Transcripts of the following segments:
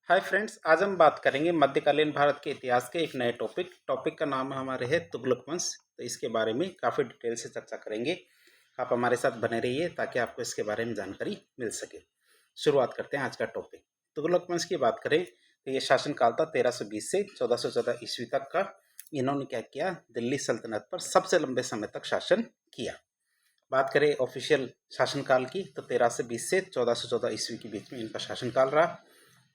Hi friends, आज हम बात करेंगे मध्यकालीन भारत के इतिहास के एक नए टॉपिक का नाम हमारे है तुगलक वंश। तो इसके बारे में काफ़ी डिटेल से चर्चा करेंगे। आप हमारे साथ बने रहिए ताकि आपको इसके बारे में जानकारी मिल सके। शुरुआत करते हैं आज का टॉपिक। तुगलक वंश की बात करें तो ये शासनकाल था 1320 से 1414 ईस्वी तक का। इन्होंने क्या किया, दिल्ली सल्तनत पर सबसे लंबे समय तक शासन किया। बात करें ऑफिशियल शासनकाल की तो 1320 से 1414 ईस्वी के बीच में इनका शासनकाल रहा।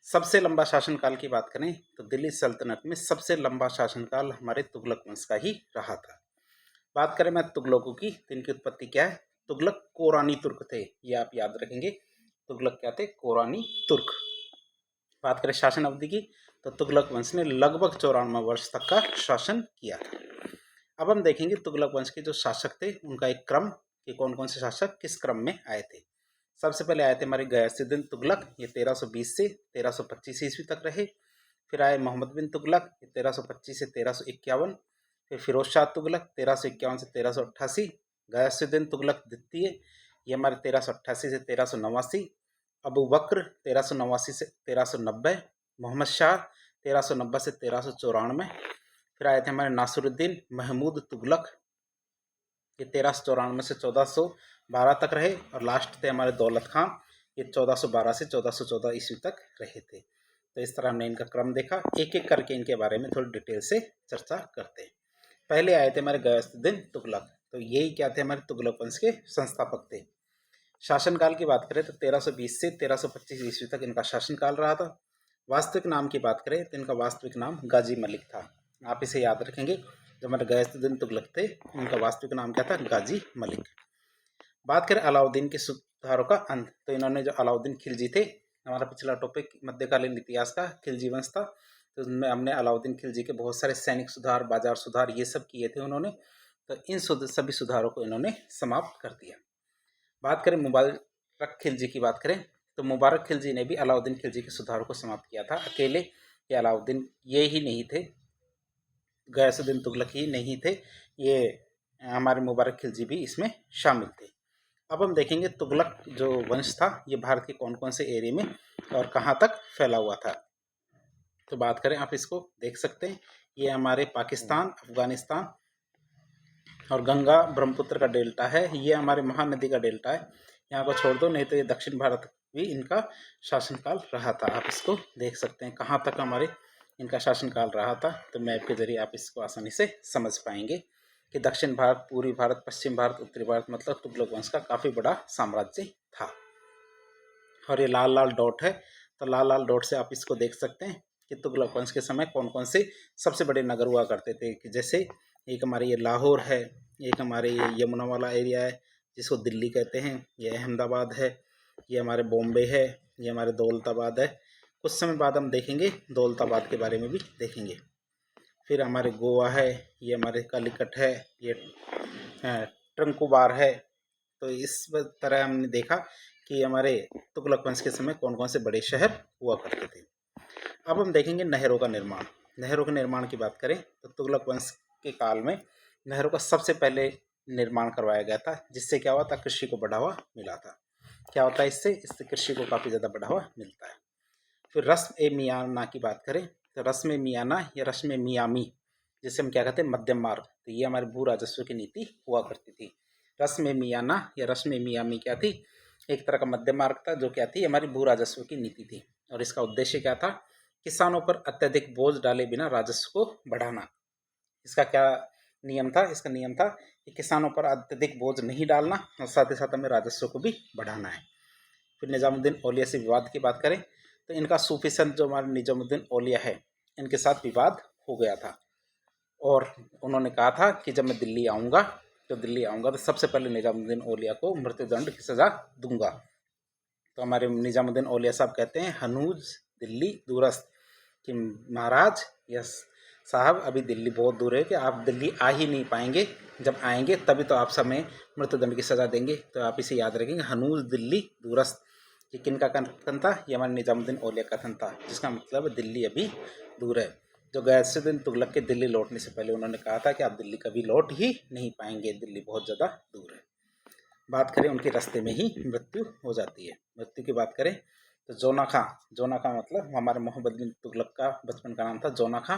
सबसे लंबा शासनकाल की बात करें तो दिल्ली सल्तनत में सबसे लंबा शासनकाल हमारे तुगलक वंश का ही रहा था। बात करें मैं तुगलकों की तो इनकी उत्पत्ति क्या है। तुगलक कोरानी तुर्क थे, ये आप याद रखेंगे। तुगलक क्या थे, कोरानी तुर्क। बात करें शासन अवधि की तो तुगलक वंश ने लगभग 94 वर्ष तक का शासन किया था। अब हम देखेंगे तुगलक वंश के जो शासक थे उनका एक क्रम कि कौन कौन से शासक किस क्रम में आए थे। सबसे पहले आए थे हमारे गयासुद्दीन तुगलक, ये 1320 से 1325 ईस्वी तक रहे। फिर आए मोहम्मद बिन तुगलक, ये 1325 से 1351। फिर फिरोज शाह तुगलक 1351 से 1388। गयासुद्दीन तुगलक द्वितीय, ये हमारे 1388 से 1389। अबू बकर 1389 से 1390। मोहम्मद शाह 1390 से 1394। फिर आए थे हमारे नासिरुद्दीन महमूद तुगलक, ये 1394 से 1412 तक रहे। और लास्ट थे हमारे दौलत खां, ये 1412 से 1414 ईस्वी तक रहे थे। तो इस तरह हमने इनका क्रम देखा। एक एक करके इनके बारे में थोड़ी डिटेल से चर्चा करते हैं। पहले आए थे हमारे गयासुद्दीन तुगलक, तो यही क्या थे, हमारे तुगलक वंश के संस्थापक थे। शासनकाल की बात करें तो 1320 से 1325 ईस्वी तक इनका शासनकाल रहा था। वास्तविक नाम की बात करें तो इनका वास्तविक नाम गाजी मलिक था। आप इसे याद रखेंगे। जो हमारे गयासुद्दीन तुगलक थे उनका वास्तविक नाम क्या था, गाजी मलिक। बात करें अलाउद्दीन के सुधारों का अंत, तो इन्होंने जो अलाउद्दीन खिलजी थे, हमारा पिछला टॉपिक मध्यकालीन इतिहास का खिलजी वंश था, तो उसमें हमने अलाउद्दीन खिलजी के बहुत सारे सैनिक सुधार, बाजार सुधार, ये सब किए थे उन्होंने। तो इन सभी सुधारों को इन्होंने समाप्त कर दिया। बात करें मुबारक खिलजी की बात करें तो मुबारक खिलजी ने भी अलाउद्दीन खिलजी के सुधारों को समाप्त किया था। अकेले ये अलाउद्दीन ये ही नहीं थे, गयासुद्दीन तुगलक ही नहीं थे, ये हमारे मुबारक खिलजी भी इसमें शामिल थे। अब हम देखेंगे तुगलक जो वंश था ये भारत के कौन कौन से एरिया में और कहाँ तक फैला हुआ था। तो बात करें, आप इसको देख सकते हैं, ये हमारे पाकिस्तान, अफगानिस्तान और गंगा ब्रह्मपुत्र का डेल्टा है। ये हमारे महानदी का डेल्टा है, यहाँ को छोड़ दो, नहीं तो ये दक्षिण भारत भी इनका शासनकाल रहा था। आप इसको देख सकते हैं कहाँ तक हमारे इनका शासनकाल रहा था। तो मैप के जरिए आप इसको आसानी से समझ पाएंगे कि दक्षिण भारत, पूर्वी भारत, पश्चिम भारत, उत्तरी भारत, मतलब तुगलक वंश का काफ़ी बड़ा साम्राज्य था। और ये लाल लाल डॉट है, तो लाल लाल डॉट से आप इसको देख सकते हैं कि तुगलक वंश के समय कौन कौन से सबसे बड़े नगर हुआ करते थे। कि जैसे एक हमारे ये लाहौर है, एक हमारे ये यमुना वाला एरिया है जिसको दिल्ली कहते हैं, ये अहमदाबाद है, ये हमारे बॉम्बे है, ये हमारे दौलताबाद है। कुछ समय बाद हम देखेंगे दौलताबाद के बारे में भी देखेंगे। फिर हमारे गोवा है, ये हमारे कालीकट है, ये ट्रंकुबार है। तो इस तरह हमने देखा कि हमारे तुगलक वंश के समय कौन कौन से बड़े शहर हुआ करते थे। अब हम देखेंगे नहरों का निर्माण। नहरों के निर्माण की बात करें तो तुगलक वंश के काल में नहरों का सबसे पहले निर्माण करवाया गया था, जिससे क्या हुआ था, कृषि को बढ़ावा मिला था। क्या होता है इससे कृषि को काफ़ी ज़्यादा बढ़ावा मिलता है। फिर रस्म ए मियाना की बात करें तो रस्म ए मियाना या रस्म ए मियामी, जिसे हम क्या कहते हैं, मध्यम मार्ग, तो ये हमारे भू राजस्व की नीति हुआ करती थी। रस्म ए मियाना या रस्म ए मियामी क्या थी, एक तरह का मध्यम मार्ग था जो क्या थी, हमारी भू राजस्व की नीति थी। और इसका उद्देश्य क्या था, किसानों पर अत्यधिक बोझ डाले बिना राजस्व को बढ़ाना। इसका क्या नियम था, इसका नियम था कि किसानों पर अत्यधिक बोझ नहीं डालना और साथ ही साथ हमें राजस्व को भी बढ़ाना है। फिर निजामुद्दीन औलिया से विवाद की बात करें तो इनका सूफी संत जो हमारे निजामुद्दीन औलिया है, इनके साथ विवाद हो गया था। और उन्होंने कहा था कि जब मैं दिल्ली आऊँगा तो सबसे पहले निजामुद्दीन औलिया को मृत्युदंड की सज़ा दूंगा। तो हमारे निजामुद्दीन औलिया साहब कहते हैं, हनूज दिल्ली दूरस्थ, कि महाराज, यस साहब, अभी दिल्ली बहुत दूर है कि आप दिल्ली आ ही नहीं पाएंगे। जब आएंगे तभी तो आप समय मृत्युदंड की सज़ा देंगे। तो आप इसे याद रखेंगे, हनूज दिल्ली दूरस्थ। ये किन का कथन था, ये हमारे निजामुद्दीन औलिया का कथन था, जिसका मतलब दिल्ली अभी दूर है। जो गयासुद्दीन तुगलक के दिल्ली लौटने से पहले उन्होंने कहा था कि आप दिल्ली कभी लौट ही नहीं पाएंगे, दिल्ली बहुत ज़्यादा दूर है। बात करें उनके रास्ते में ही मृत्यु हो जाती है। मृत्यु की बात करें तो जोना खां, जोना खां मतलब हमारे मोहम्मद बिन तुगलक का बचपन का नाम था जोना खां।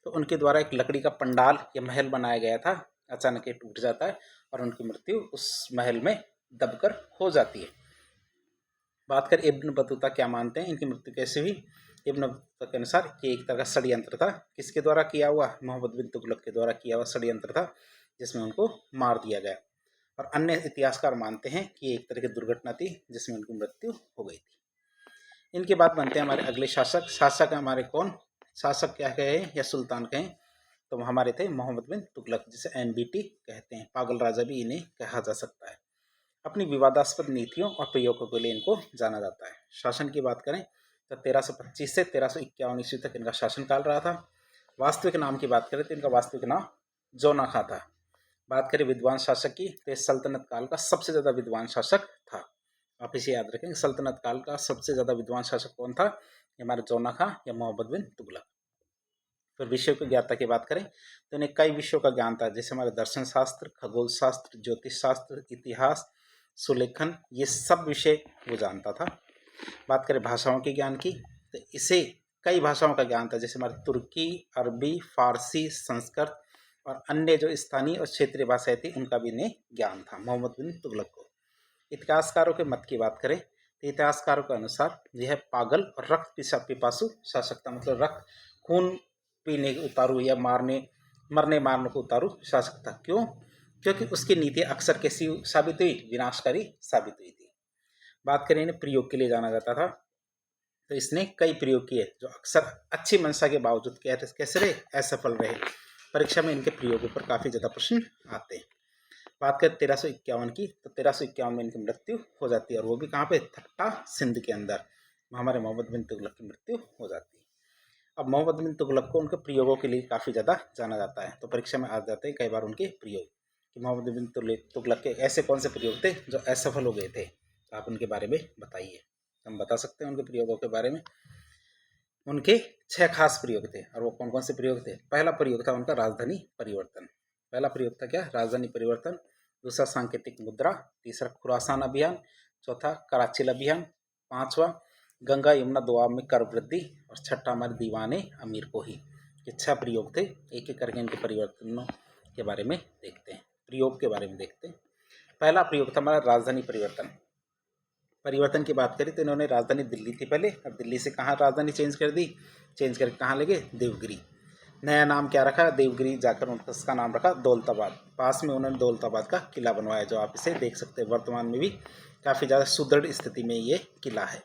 तो उनके द्वारा एक लकड़ी का पंडाल या महल बनाया गया था, अचानक ये टूट जाता है और उनकी मृत्यु उस महल में दबकर हो जाती है। बात करें इब्न बतूता क्या मानते हैं, इनकी मृत्यु कैसे हुई। इब्न बतूता के अनुसार ये एक तरह का षड्यंत्र था। किसके द्वारा किया हुआ, मोहम्मद बिन तुगलक के द्वारा किया हुआ षड्यंत्र था, जिसमें उनको मार दिया गया। और अन्य इतिहासकार मानते हैं कि एक तरह की दुर्घटना थी जिसमें उनकी मृत्यु हो गई थी। इनके बाद बनते हैं हमारे अगले शासक। शासक हमारे कौन, शासक क्या कहें या सुल्तान कहें, तो हमारे थे मोहम्मद बिन तुगलक, जिसे MBT कहते हैं, पागल राजा भी इन्हें कहा जा सकता है। अपनी विवादास्पद नीतियों और प्रयोगों के लिए इनको जाना जाता है। शासन की बात करें तो 1325 से 1351 ईस्वी तक इनका शासनकाल रहा था। वास्तविक नाम की बात करें तो इनका वास्तविक नाम जोना खां था। बात करें विद्वान शासक की तो इस सल्तनत काल का सबसे ज़्यादा विद्वान शासक था। आप इसे याद रखेंगे, सल्तनत काल का सबसे ज़्यादा विद्वान शासक कौन था, हमारे जोना खां या मोहम्मद बिन तुगलक। फिर विषयों की ज्ञाता की बात करें तो इन्हें कई विषयों का ज्ञान था, जैसे हमारे दर्शन शास्त्र, खगोल शास्त्र, ज्योतिष शास्त्र, इतिहास, सुलेखन, ये सब विषय वो जानता था। बात करें भाषाओं के ज्ञान की तो इसे कई भाषाओं का ज्ञान था, जैसे हमारे तुर्की, अरबी, फारसी, संस्कृत और अन्य जो स्थानीय और क्षेत्रीय भाषाएं थी उनका भी इन्हें ज्ञान था मोहम्मद बिन तुगलक को। इतिहासकारों के मत की बात करें तो इतिहासकारों के अनुसार यह पागल और रक्त पिपासु शासक था, मतलब रक्त खून पीने उतारू या मरने मारने को उतारू शासक था। क्यों, क्योंकि उसकी नीति अक्सर कैसी साबित हुई, विनाशकारी साबित हुई थी। बात करें इन्हें प्रयोग के लिए जाना जाता था, तो इसने कई प्रयोग किए जो अक्सर अच्छी मंशा के बावजूद कैसे रहे, असफल रहे। परीक्षा में इनके प्रयोगों पर काफ़ी ज़्यादा प्रश्न आते हैं। बात करें 1351 की तो 1351 में इनकी मृत्यु हो जाती है, और वो भी कहाँ पे, थट्टा सिंध के अंदर हमारे मोहम्मद बिन तुगलक की मृत्यु हो जाती है। अब मोहम्मद बिन तुगलक को उनके प्रयोगों के लिए काफ़ी ज़्यादा जाना जाता है, तो परीक्षा में आ जाते हैं कई बार उनके प्रयोग कि मोहम्मद बिन तुगलक के ऐसे कौन से प्रयोग थे जो असफल हो गए थे, तो आप उनके बारे में बताइए। हम बता सकते हैं उनके प्रयोगों के बारे में। उनके 6 खास प्रयोग थे, और वो कौन कौन से प्रयोग थे। पहला प्रयोग था उनका राजधानी परिवर्तन। पहला प्रयोग था क्या, राजधानी परिवर्तन। दूसरा सांकेतिक मुद्रा। तीसरा खुरासान अभियान। चौथा कराचिल अभियान। पांचवा गंगा यमुना दोआब में कर वृद्धि। और छठा हमारे दीवाने अमीर को ही। ये 6 प्रयोग थे। एक एक करके इनके परिवर्तनों के बारे में देखते हैं, प्रयोग के बारे में देखते हैं। पहला प्रयोग था हमारा राजधानी परिवर्तन। परिवर्तन की बात करें तो इन्होंने राजधानी दिल्ली थी पहले, अब दिल्ली से कहाँ राजधानी चेंज कर दी, चेंज करके कहाँ ले गए, देवगिरी। नया नाम क्या रखा, देवगिरी जाकर उसका नाम रखा दौलताबाद। पास में उन्होंने दौलताबाद का किला बनवाया, जो आप इसे देख सकते हैं वर्तमान में भी काफ़ी ज़्यादा सुदृढ़ स्थिति में ये किला है।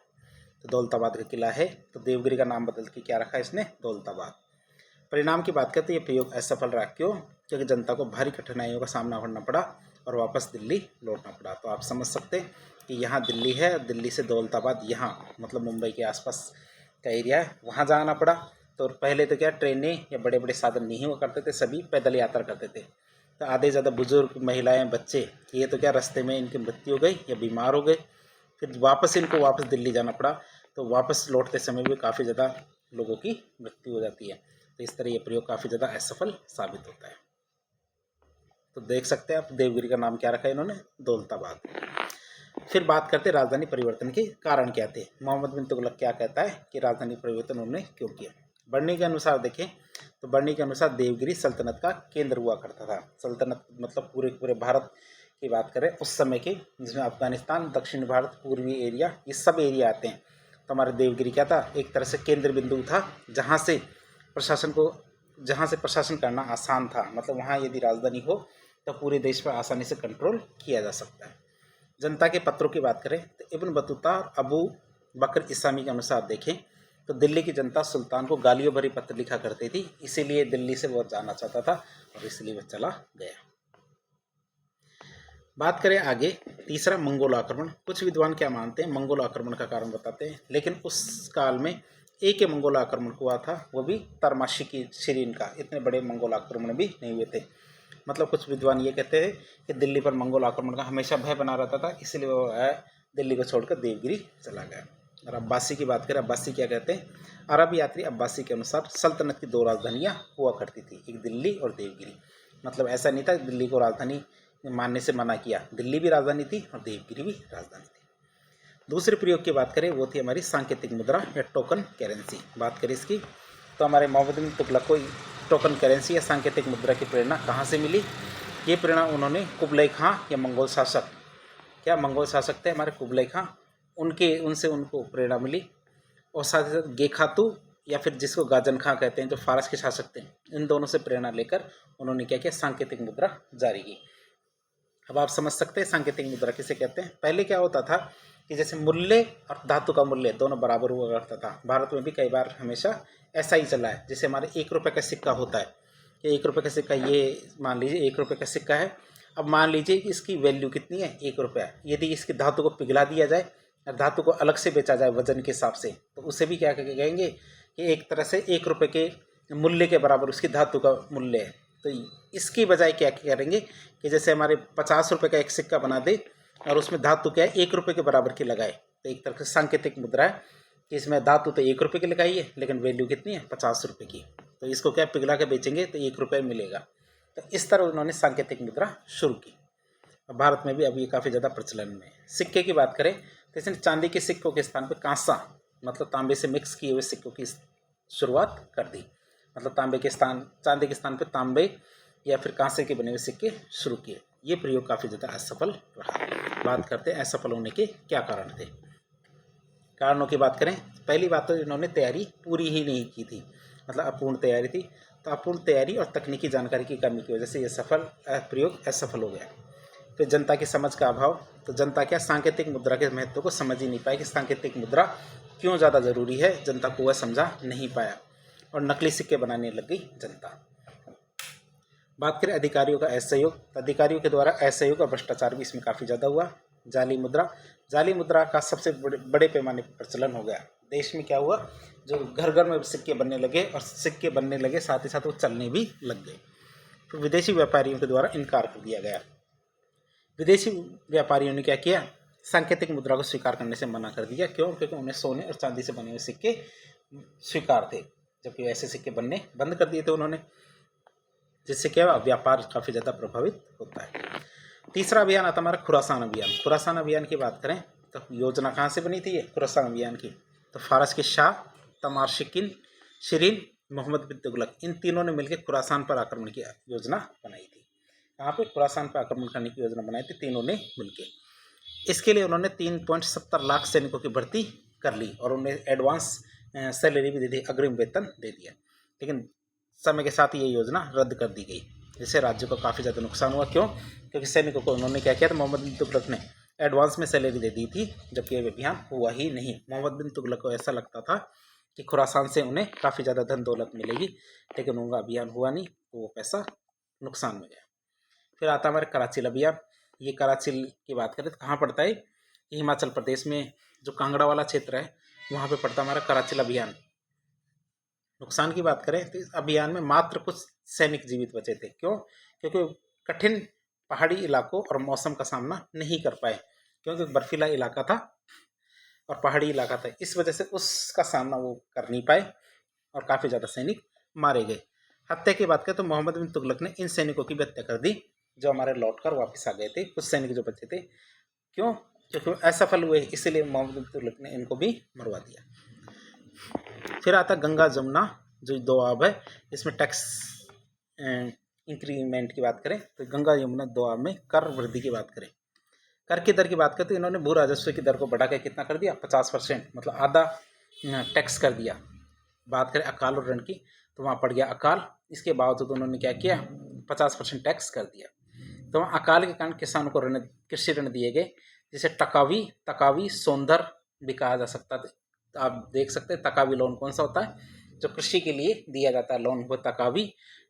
तो दौलताबाद का किला है, तो देवगिरी का नाम बदल के क्या रखा है इसने, दौलताबाद। परिणाम की बात करते ये प्रयोग असफल रहा। क्यों, क्योंकि जनता को भारी कठिनाइयों का सामना करना पड़ा और वापस दिल्ली लौटना पड़ा। तो आप समझ सकते हैं कि यहाँ दिल्ली है, दिल्ली से दौलताबाद यहाँ मतलब मुंबई के आसपास का एरिया है, वहाँ जाना पड़ा। तो पहले तो क्या ट्रेनें या बड़े बड़े साधन नहीं हुआ करते थे, सभी पैदल यात्रा करते थे। तो आधे ज़्यादा बुजुर्ग, महिलाएं, बच्चे, ये तो क्या रास्ते में इनकी मृत्यु हो गई या बीमार हो गए, फिर वापस दिल्ली जाना पड़ा। तो वापस लौटते समय भी काफ़ी ज़्यादा लोगों की मृत्यु हो जाती है। तो इस तरह ये प्रयोग काफ़ी ज़्यादा असफल साबित होता है। तो देख सकते हैं आप देवगिरी का नाम क्या रखा है इन्होंने, दौलताबाद। फिर बात करते हैं राजधानी परिवर्तन के कारण क्या थे। मोहम्मद बिन तुगलक क्या कहता है कि राजधानी परिवर्तन उन्होंने क्यों किया। बढ़नी के अनुसार देखें तो बढ़नी के अनुसार देवगिरी सल्तनत का केंद्र हुआ करता था। सल्तनत मतलब पूरे भारत की बात करें उस समय की, जिसमें अफगानिस्तान, दक्षिण भारत, पूर्वी एरिया, ये सब एरिया आते हैं। तो हमारा देवगिरी क्या था, एक तरह से केंद्र बिंदु था, जहाँ से प्रशासन करना आसान था। मतलब वहाँ यदि राजधानी हो तो पूरे देश पर आसानी से कंट्रोल किया जा सकता है। जनता के पत्रों की बात करें तो इब्न बतूता और अबू बकर इस्लामी के अनुसार देखें तो दिल्ली की जनता सुल्तान को गालियों भरी पत्र लिखा करती थी, इसीलिए दिल्ली से वो जाना चाहता था और इसलिए वह चला गया। बात करें आगे, तीसरा मंगोल आक्रमण। कुछ विद्वान क्या मानते हैं, मंगोल आक्रमण का कारण बताते हैं, लेकिन उस काल में एक ही मंगोल आक्रमण हुआ था, वो भी तरमाशी की शिरीन का। इतने बड़े मंगोल आक्रमण भी नहीं हुए थे। मतलब कुछ विद्वान ये कहते हैं कि दिल्ली पर मंगोल आक्रमण का हमेशा भय बना रहता था, इसलिए वो दिल्ली को छोड़कर देवगिरी चला गया। और अब्बासी की बात करें, अब्बासी क्या कहते हैं, अरब यात्री अब्बासी के अनुसार सल्तनत की 2 राजधानियाँ हुआ करती थी, एक दिल्ली और देवगिरी। मतलब ऐसा नहीं था दिल्ली को राजधानी मानने से मना किया, दिल्ली भी राजधानी थी और देवगिरी भी राजधानी थी। दूसरे प्रयोग की बात करें वो थी हमारी सांकेतिक मुद्रा या टोकन करेंसी। बात करें इसकी तो हमारे मोहम्मद बिन तुगलक को टोकन करेंसी या सांकेतिक मुद्रा की प्रेरणा कहाँ से मिली? ये प्रेरणा उन्होंने कुबलई खां या मंगोल शासक, क्या मंगोल शासक थे हमारे कुबलई खां, उनसे उनको प्रेरणा मिली। और साथ ही साथ गेखातू या फिर जिसको गाजन खां कहते हैं जो फारस के शासक थे, इन दोनों से प्रेरणा लेकर उन्होंने क्या किया? सांकेतिक मुद्रा जारी की। अब आप समझ सकते हैं सांकेतिक मुद्रा किसे कहते हैं। पहले क्या होता था कि जैसे मूल्य और धातु का मूल्य दोनों बराबर हुआ करता था। भारत में भी कई बार हमेशा ऐसा ही चला है। जैसे हमारे 1 रुपये का सिक्का होता है, कि 1 रुपये का सिक्का, ये मान लीजिए 1 रुपये का सिक्का है। अब मान लीजिए कि इसकी वैल्यू कितनी है? 1 रुपया। यदि इसकी धातु को पिघला दिया जाए और धातु को अलग से बेचा जाए वजन के हिसाब से, तो उसे भी क्या कहेंगे कि एक तरह से 1 रुपये के मूल्य के बराबर उसकी धातु का मूल्य है। तो इसकी बजाय क्या करेंगे कि जैसे हमारे 50 रुपये का एक सिक्का बना दे और उसमें धातु क्या है 1 रुपये के बराबर की लगाए, तो एक तरह से सांकेतिक मुद्रा है कि इसमें धातु तो 1 रुपये की लगाई है लेकिन वैल्यू कितनी है? 50 रुपये की। तो इसको क्या पिघला के बेचेंगे तो 1 रुपये मिलेगा। तो इस तरह उन्होंने सांकेतिक मुद्रा शुरू की। भारत में भी अभी काफ़ी ज़्यादा प्रचलन में है। सिक्के की बात करें तो इसने चांदी के सिक्कों के स्थान पर कांसा, मतलब तांबे से मिक्स किए हुए सिक्कों की शुरुआत कर दी। मतलब चांदी के स्थान पर तांबे या फिर कांसे के बने हुए सिक्के शुरू किए। ये प्रयोग काफ़ी ज़्यादा असफल रहा। बात करते हैं असफल होने के क्या कारण थे। कारणों की बात करें, पहली बात तो इन्होंने तैयारी पूरी ही नहीं की थी, मतलब अपूर्ण तैयारी थी। तो अपूर्ण तैयारी और तकनीकी जानकारी की कमी की वजह से ये प्रयोग असफल हो गया। फिर जनता की समझ का अभाव, तो जनता क्या सांकेतिक मुद्रा के महत्व को समझ ही नहीं पाई कि सांकेतिक मुद्रा क्यों ज़्यादा ज़रूरी है, जनता को वह समझा नहीं पाया और नकली सिक्के बनाने लग गई जनता। बात करें अधिकारियों का असहयोग, तो अधिकारियों के द्वारा असहयोग और भ्रष्टाचार भी इसमें काफ़ी ज़्यादा हुआ। जाली मुद्रा का सबसे बड़े पैमाने पर प्रचलन हो गया। देश में क्या हुआ, जो घर घर में सिक्के बनने लगे और सिक्के बनने लगे साथ ही साथ वो चलने भी लग गए। तो विदेशी व्यापारियों के द्वारा इनकार कर दिया गया। विदेशी व्यापारियों ने क्या किया? सांकेतिक मुद्रा को स्वीकार करने से मना कर दिया। क्यों? क्योंकि उन्हें सोने और चांदी से बने हुए सिक्के स्वीकार थे, जबकि ऐसे सिक्के बनने बंद कर दिए थे उन्होंने, जिससे क्या व्यापार काफ़ी ज़्यादा प्रभावित होता है। तीसरा अभियान आता हमारा खुरासान अभियान। खुरासान अभियान की बात करें तो योजना कहाँ से बनी थी ये खुरासान अभियान की? तो फारस के शाह, तमार शिरीन, मोहम्मद बिन तुगलक, इन तीनों ने मिलकर खुरासान पर आक्रमण की योजना बनाई थी। यहाँ पे खुरासान पर आक्रमण करने की योजना बनाई थी तीनों ने मिलकर। इसके लिए उन्होंने 3.70 लाख सैनिकों की भर्ती कर ली और उन्हें एडवांस सैलरी भी दे दी, अग्रिम वेतन दे दिया। लेकिन समय के साथ ये योजना रद्द कर दी गई, जिससे राज्य को काफ़ी ज़्यादा नुकसान हुआ। क्यों? क्योंकि सैनिकों को उन्होंने क्या किया था, मोहम्मद बिन तुगलक ने एडवांस में सैलरी दे दी थी, जबकि ये अभियान हुआ ही नहीं। मोहम्मद बिन तुगलक को ऐसा लगता था कि खुरासान से उन्हें काफ़ी ज़्यादा धन दौलत मिलेगी, लेकिन उनका अभियान हुआ नहीं, तो वो पैसा नुकसान में गया। फिर आता हमारे कराची अभियान। ये कराची की बात करें तो कहाँ पड़ता है? हिमाचल प्रदेश में जो कांगड़ा वाला क्षेत्र है वहाँ पे पड़ता हमारा कराची अभियान। नुकसान की बात करें तो इस अभियान में मात्र कुछ सैनिक जीवित बचे थे। क्यों? क्योंकि कठिन पहाड़ी इलाकों और मौसम का सामना नहीं कर पाए, क्योंकि बर्फीला इलाका था और पहाड़ी इलाका था, इस वजह से उसका सामना वो कर नहीं पाए और काफ़ी ज़्यादा सैनिक मारे गए। हत्या की बात करें तो मोहम्मद बिन तुगलक ने इन सैनिकों की भी हत्या कर दी जो हमारे लौट कर वापस आ गए थे, कुछ सैनिक जो बचे थे। क्यों? क्योंकि असफल हुए, इसीलिए मोहम्मद बिन तुगलक ने इनको भी मरवा दिया। फिर आता गंगा जमुना जो दोआब है, इसमें टैक्स इंक्रीमेंट की बात करें तो गंगा यमुना दोआब में कर वृद्धि की बात करें, कर की दर की बात करें तो इन्होंने भू राजस्व की दर को बढ़ाकर कितना कर दिया? 50%, मतलब आधा टैक्स कर दिया। बात करें अकाल और ऋण की तो वहाँ पड़ गया अकाल, इसके बावजूद उन्होंने क्या किया? 50% टैक्स कर दिया। तो वहाँ अकाल के कारण किसानों को कृषि ऋण दिए गए, जिसे तकावी सौंदर्य भी कहा जा सकता है। तो आप देख सकते हैं तकावी लोन कौन सा होता है, जो कृषि के लिए दिया जाता है लोन, वो तकावी,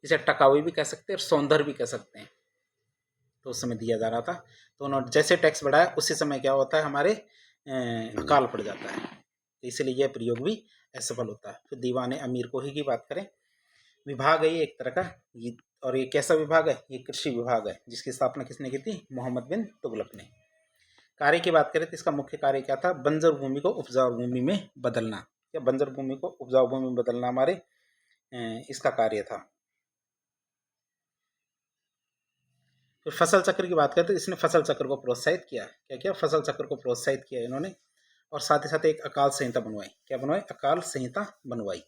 जिसे टकावी भी कह सकते हैं और सौंदर्य भी कह सकते हैं। तो उस समय दिया जा रहा था, तो उन्होंने जैसे टैक्स बढ़ाया उसी समय क्या होता है, हमारे अकाल पड़ जाता है, तो इसलिए यह प्रयोग भी असफल होता है। फिर दीवाने अमीर कोही की बात करें, विभाग है ये एक तरह का, ये और ये कैसा विभाग है? ये कृषि विभाग है, जिसकी स्थापना किसने की थी? मोहम्मद बिन तुगलक ने। कार्य की बात करें तो इसका मुख्य कार्य क्या था? बंजर भूमि को उपजाऊ भूमि में बदलना, या बंजर भूमि को उपजाऊ भूमि में बदलना हमारे इसका कार्य था। फिर फसल चक्र की बात करें तो इसने फसल चक्र को प्रोत्साहित किया। क्या किया? फसल चक्र को प्रोत्साहित किया इन्होंने। और साथ ही साथ एक अकाल संहिता बनवाई। क्या बनवाई? अकाल संहिता बनवाई,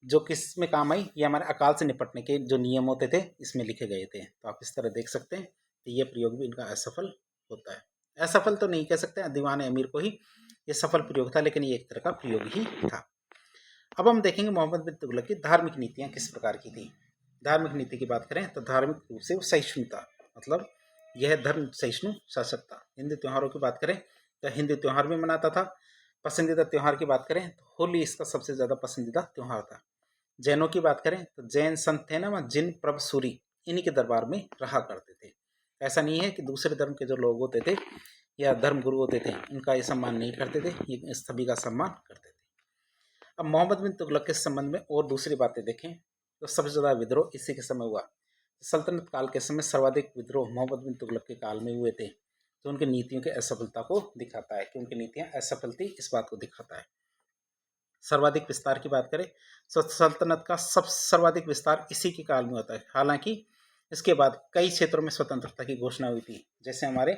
जो किस में काम आई? ये हमारे अकाल से निपटने के जो नियम होते थे इसमें लिखे गए थे। तो आप इस तरह देख सकते हैं कि ये प्रयोग भी इनका असफल होता है। असफल तो नहीं कह सकते, दीवान अमीर को ही ये सफल प्रयोग था, लेकिन ये एक तरह का प्रयोग ही था। अब हम देखेंगे मोहम्मद बिन तुगलक की धार्मिक नीतियाँ किस प्रकार की थी। धार्मिक नीति की बात करें तो धार्मिक रूप से वो सहिष्णुता, मतलब यह धर्म सहिष्णु शासक था। हिंदू त्योहारों की बात करें तो हिंदू त्यौहार भी मनाता था। पसंदीदा त्यौहार की बात करें तो होली इसका सबसे ज़्यादा पसंदीदा त्यौहार था। जैनों की बात करें तो जैन संत थे ना, वह जिन प्रभ सूरी इन्हीं के दरबार में रहा करते थे। ऐसा नहीं है कि दूसरे धर्म के जो लोग होते थे या धर्म गुरु होते थे उनका ये सम्मान नहीं करते थे, ये सभी का सम्मान करते थे। अब मोहम्मद बिन तुगलक के संबंध में और दूसरी बातें देखें तो सबसे ज़्यादा विद्रोह इसी के समय हुआ। सल्तनत काल के समय सर्वाधिक विद्रोह मोहम्मद बिन तुगलक के काल में हुए थे, जो उनकी नीतियों की असफलता को दिखाता है कि उनकी नीतियाँ असफल थी, इस बात को दिखाता है। सर्वाधिक विस्तार की बात करें तो सल्तनत का सब सर्वाधिक विस्तार इसी के काल में होता है। हालांकि इसके बाद कई क्षेत्रों में स्वतंत्रता की घोषणा हुई थी, जैसे हमारे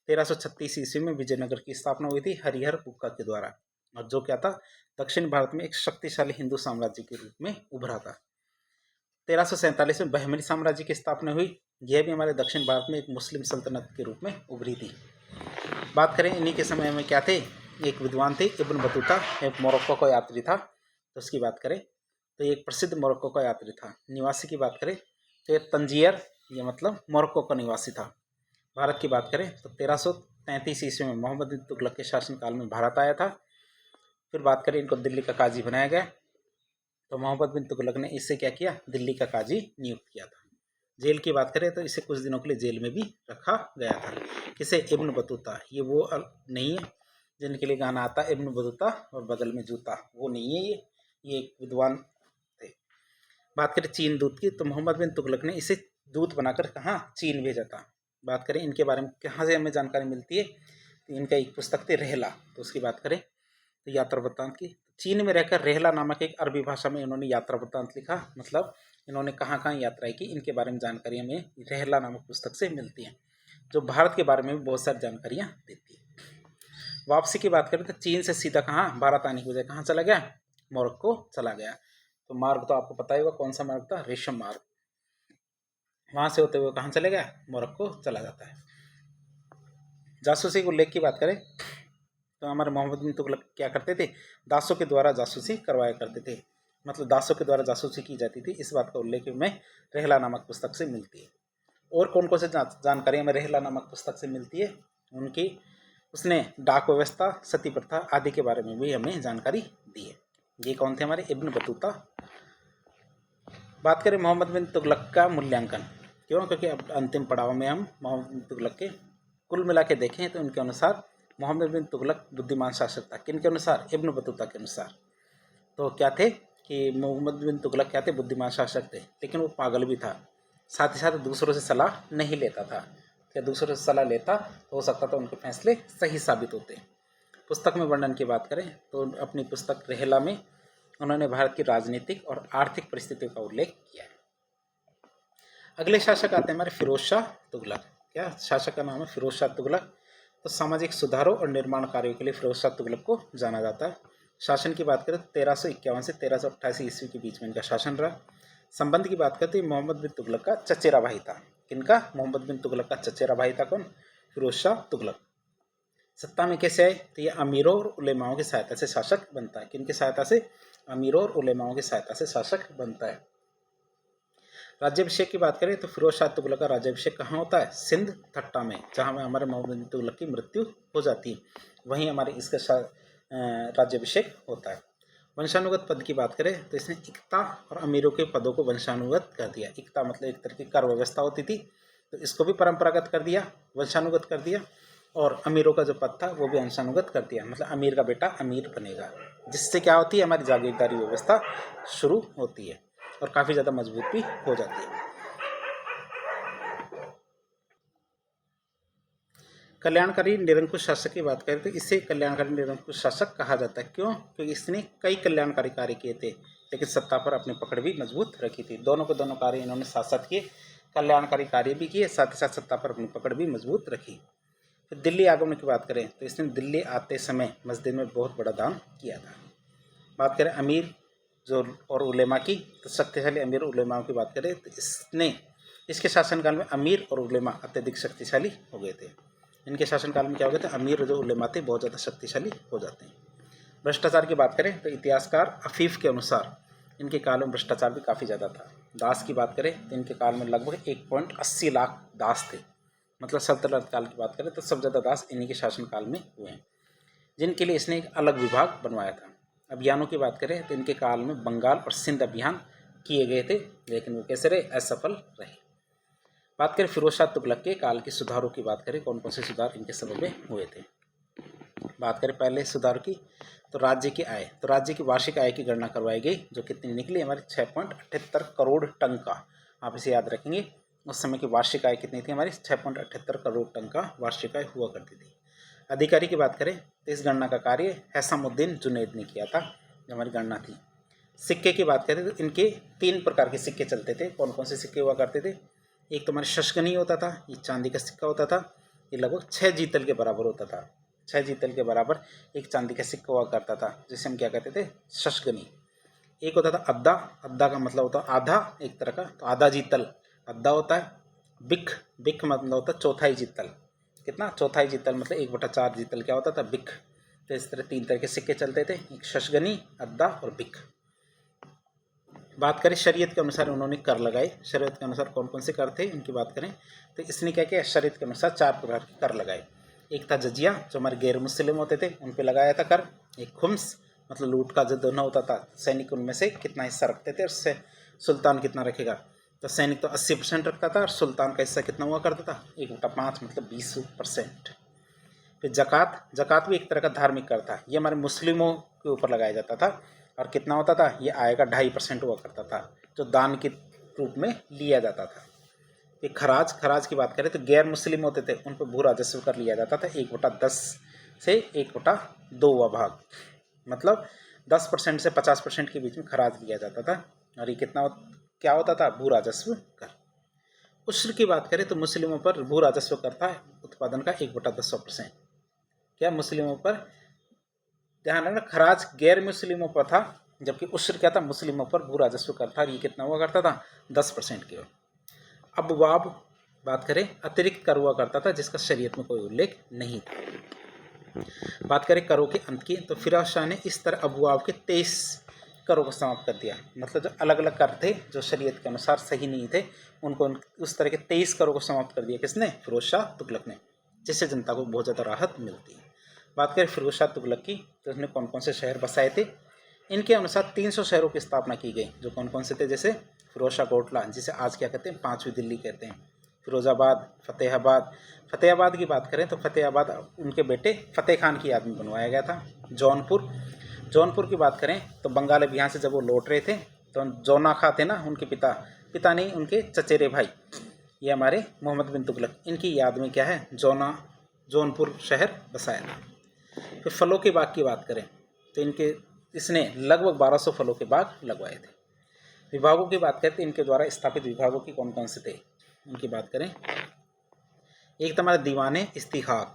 1336 ईस्वी में विजयनगर की स्थापना हुई थी हरिहर बुक्का के द्वारा, और जो क्या था, दक्षिण भारत में एक शक्तिशाली हिंदू साम्राज्य के रूप में उभरा था। 1347 में बहमनी साम्राज्य की स्थापना हुई, यह भी हमारे दक्षिण भारत में एक मुस्लिम सल्तनत के रूप में उभरी थी। बात करें इन्हीं के समय में क्या थे, एक विद्वान थे इब्न बतूता, एक मोरक्को का यात्री था। तो उसकी बात करें तो एक प्रसिद्ध मोरक्को का यात्री था। निवासी की बात करें तो ये तंजियर, ये मतलब मोरक्को का निवासी था। भारत की बात करें तो 1333 ईस्वी में मोहम्मद बिन तुगलक के शासनकाल में भारत आया था। फिर बात करें इनको दिल्ली का काजी बनाया गया, तो मोहम्मद बिन तुगलक ने इससे क्या किया, दिल्ली का काजी नियुक्त किया था। जेल की बात करें तो इसे कुछ दिनों के लिए जेल में भी रखा गया था। किसे? Ibn Battuta. ये वो नहीं है जिनके लिए गाना आता है इब्न बतूता और बगल में जूता, वो नहीं है ये एक विद्वान थे। बात करें चीन दूत की तो मोहम्मद बिन तुगलक ने इसे दूत बनाकर कहाँ, चीन भेजा था। बात करें इनके बारे में कहाँ से हमें जानकारी मिलती है, तो इनका एक पुस्तक थी रहला, तो उसकी बात करें तो यात्रा वृत्तांत की। चीन में रहकर रहला नामक एक अरबी भाषा में इन्होंने यात्रा वृत्तांत लिखा, मतलब इन्होंने कहाँ कहाँ यात्राएं की, इनके बारे में जानकारी हमें रहला नामक पुस्तक से मिलती है, जो भारत के बारे में भी बहुत सारी जानकारियाँ देती है। वापसी की बात करें तो चीन से सीधा कहाँ, भारत आने की बजाय कहाँ चला गया, मोरक्को चला गया। तो मार्ग तो आपको पता ही होगा कौन सा मार्ग था, रेशम मार्ग। वहाँ से होते हुए कहाँ चले गया, मोरक्को चला जाता है। जासूसी के उल्लेख की बात करें तो हमारे मोहम्मद बिन तुगलक क्या करते थे, दासों के द्वारा जासूसी करवाया करते थे, मतलब दासों के द्वारा जासूसी की जाती थी। इस बात का उल्लेख में रहला नामक पुस्तक से मिलती है। और कौन कौन से जानकारी हमें रहला नामक पुस्तक से मिलती है, उनकी उसने डाक व्यवस्था, सती प्रथा आदि के बारे में भी हमें जानकारी दी है। ये कौन थे, हमारे इब्न बतूता। बात करें मोहम्मद बिन तुगलक का मूल्यांकन, क्यों, क्योंकि अब अंतिम पड़ाव में हम मोहम्मद बिन तुगलक के कुल मिला के देखें तो उनके अनुसार मोहम्मद बिन तुगलक बुद्धिमान शासक था। किनके अनुसार? इब्न बतूता के अनुसार। तो क्या थे कि मोहम्मद बिन तुगलक क्या थे, बुद्धिमान शासक थे, लेकिन वो पागल भी था। साथ ही साथ दूसरों से सलाह नहीं लेता था। क्या दूसरों से सलाह लेता तो हो सकता था उनके फैसले सही साबित होते। पुस्तक में वर्णन की बात करें तो अपनी पुस्तक रहला में उन्होंने भारत की राजनीतिक और आर्थिक परिस्थितियों का उल्लेख किया है। अगले शासक आते हैं हमारे फिरोज शाह तुगलक। क्या शासक का नाम है? फिरोज शाह तुगलक। तो सामाजिक सुधारों और निर्माण कार्यों के लिए फिरोज शाह तुगलक को जाना जाता है। शासन की बात करें तो 1351 से 1388 ईस्वी के बीच में इनका शासन रहा। संबंध की बात करते हैं मोहम्मद बिन तुगलक का चचेरा भाई था। किनका? मोहम्मद बिन तुगलक का चचेरा भाई था कौन? फिरोज शाह तुगलक। सत्ता में कैसे आए, तो ये अमीरों और उलेमाओं की सहायता से शासक बनता है। किनकी सहायता से? अमीरों और उलेमाओं की सहायता से शासक बनता है। राज्याभिषेक की बात करें तो फिरोज शाह तुगलक का राज्याभिषेक कहाँ होता है? सिंध थट्टा में, जहाँ में हमारे मोहम्मद बिन तुगलक की मृत्यु हो जाती है, वहीं हमारे इसका राज्याभिषेक होता है। वंशानुगत पद की बात करें तो इसने इक्ता और अमीरों के पदों को वंशानुगत कर दिया। इक्ता मतलब एक तरह की कर व्यवस्था होती थी, तो इसको भी परंपरागत कर दिया, वंशानुगत कर दिया। और अमीरों का जो पद था वो भी वंशानुगत कर दिया, मतलब अमीर का बेटा अमीर बनेगा, जिससे क्या होती है, हमारी जागीरदारी व्यवस्था शुरू होती है और काफ़ी ज़्यादा मजबूत भी हो जाती है। कल्याणकारी निरंकुश शासक की बात करें तो इसे कल्याणकारी निरंकुश शासक कहा जाता है। क्यों? क्योंकि इसने कई कल्याणकारी कार्य किए थे, लेकिन सत्ता पर अपनी पकड़ भी मजबूत रखी थी। दोनों के दोनों कार्य इन्होंने साथ साथ किए, कल्याणकारी कार्य भी किए, साथ ही साथ सत्ता पर अपनी पकड़ भी मजबूत रखी। फिर दिल्ली आगमन की बात करें तो इसने दिल्ली आते समय मस्जिद में बहुत बड़ा दान किया था। बात करें अमीर जो और उलेमा की, तो शक्तिशाली अमीर उलेमा की बात करें तो इसके शासनकाल में अमीर और उलेमा अत्यधिक शक्तिशाली हो गए थे। इनके शासनकाल में क्या हो गया था, अमीर जो उलेमा थे बहुत ज़्यादा शक्तिशाली हो जाते हैं। भ्रष्टाचार की बात करें तो इतिहासकार अफीफ के अनुसार इनके काल में भ्रष्टाचार भी काफ़ी ज़्यादा था। दास की बात करें तो इनके काल में लगभग 1.80 लाख दास थे। मतलब सल्तनत काल की बात करें तो सबसे ज़्यादा दास इन्हीं के शासनकाल में हुए हैं, जिनके लिए इसने एक अलग विभाग बनवाया था। अभियानों की बात करें तो इनके काल में बंगाल और सिंध अभियान किए गए थे, लेकिन वो कैसे रहे, असफल रहे। बात करें फिरोज शाह तुगलक के काल के सुधारों की बात करें, कौन कौन से सुधार इनके समय में हुए थे। बात करें पहले सुधार की तो राज्य की आय, तो राज्य की वार्षिक आय की गणना करवाई गई, जो कितनी निकली हमारी 6.78 करोड़ टन का। आप इसे याद रखेंगे, उस समय की वार्षिक आय कितनी थी हमारी, 6.78 करोड़ टन का वार्षिक आय हुआ करती थी। अधिकारी की बात करें तो इस गणना का कार्य हैसमुद्दीन जुनैद ने किया था, जो हमारी गणना थी। सिक्के की बात करें तो इनके 3 प्रकार के सिक्के चलते थे। कौन कौन से सिक्के हुआ करते थे, एक तो हमारे शशगनी होता था, ये चांदी का सिक्का होता था, ये लगभग 6 जीतल के बराबर होता था। 6 जीतल के बराबर एक चांदी का सिक्का हुआ करता था, जिसे हम क्या कहते थे, शशगनी। एक होता था अद्दा, अद्दा का मतलब होता है आधा, एक तरह का, तो आधा जीतल अद्दा होता है। बिक, बिक मतलब होता है चौथाई जीतल, कितना, चौथाई जीतल मतलब 1/4 जीतल क्या होता था, बिक। तो इस तरह 3 तरह के सिक्के चलते थे, एक शशगनी, अद्दा और बिक। बात करें शरीयत के अनुसार उन्होंने कर लगाए, शरीयत के अनुसार कौन कौन से कर थे इनकी बात करें तो इसने क्या किया, शरीयत के अनुसार 4 प्रकार के कर लगाए। एक था जजिया, जो हमारे गैर मुस्लिम होते थे उन पे लगाया था कर। एक खुम्स, मतलब लूट का जो दोना होता था, सैनिक उनमें से कितना हिस्सा रखते थे, उससे सुल्तान कितना रखेगा, तो सैनिक तो 80% रखता था और सुल्तान का हिस्सा कितना हुआ करता था, 1/5 मतलब 20%। फिर जक़ात, जक़ात भी एक तरह का धार्मिक कर था, ये हमारे मुस्लिमों के ऊपर लगाया जाता था और कितना होता था, ये आय का 2.5% हुआ करता था, जो दान के रूप में लिया जाता था। ये खराज, खराज की बात करें तो गैर मुस्लिम होते थे उन पर भू राजस्व कर लिया जाता था, 1/10 से 1/2 भाग, मतलब 10% से 50% के बीच में खराज लिया जाता था। और ये कितना क्या होता था, भू राजस्व कर। उश्र की बात करें तो मुस्लिमों पर भू राजस्व कर था उत्पादन का 1/10%। क्या मुस्लिमों पर, ध्यान रखना, खराज गैर मुस्लिमों पर था, जबकि उश्र क्या था, मुस्लिमों पर भू राजस्व कर था, ये कितना हुआ करता था, 10% की ओर। अबवाब बात करें, अतिरिक्त कर हुआ करता था जिसका शरीयत में कोई उल्लेख नहीं था। बात करें करों के अंत की तो फिरोज शाह ने इस तरह अबवाब के 23 करों को समाप्त कर दिया, मतलब जो अलग अलग कर थे जो शरीयत के अनुसार सही नहीं थे, उनको उस तरह के 23 करों को समाप्त कर दिया, किसने, फिरोज शाह तुगलक ने, जिससे जनता को बहुत ज़्यादा राहत मिलती है। बात करें फिरोज शाह तुगलक की तो उसने कौन कौन से शहर बसाए थे, इनके अनुसार 300 शहरों की स्थापना की गई, जो कौन कौन से थे, जैसे फिरोज शाह कोटला, जिसे आज क्या कहते हैं, 5वीं दिल्ली कहते हैं, फिरोजाबाद, फतेहाबाद। फतेहाबाद की बात करें तो फतेहाबाद उनके बेटे फतेह खान की याद में बनवाया गया था। जौनपुर, जौनपुर की बात करें तो बंगाल अभियान से जब वो लौट रहे थे तो जौना खा थे ना उनके पिता, पिता नहीं उनके चचेरे भाई, ये हमारे मोहम्मद बिन तुगलक, इनकी याद में क्या है, जौनपुर शहर बसाया था। फिर फलों के बाग की बात करें तो इसने लगभग 1200 फलों के बाग लगवाए थे। विभागों की बात करें तो इनके द्वारा स्थापित विभागों की कौन कौन से थे उनकी बात करें, एक तो हमारा दीवाने इस्तिहाक,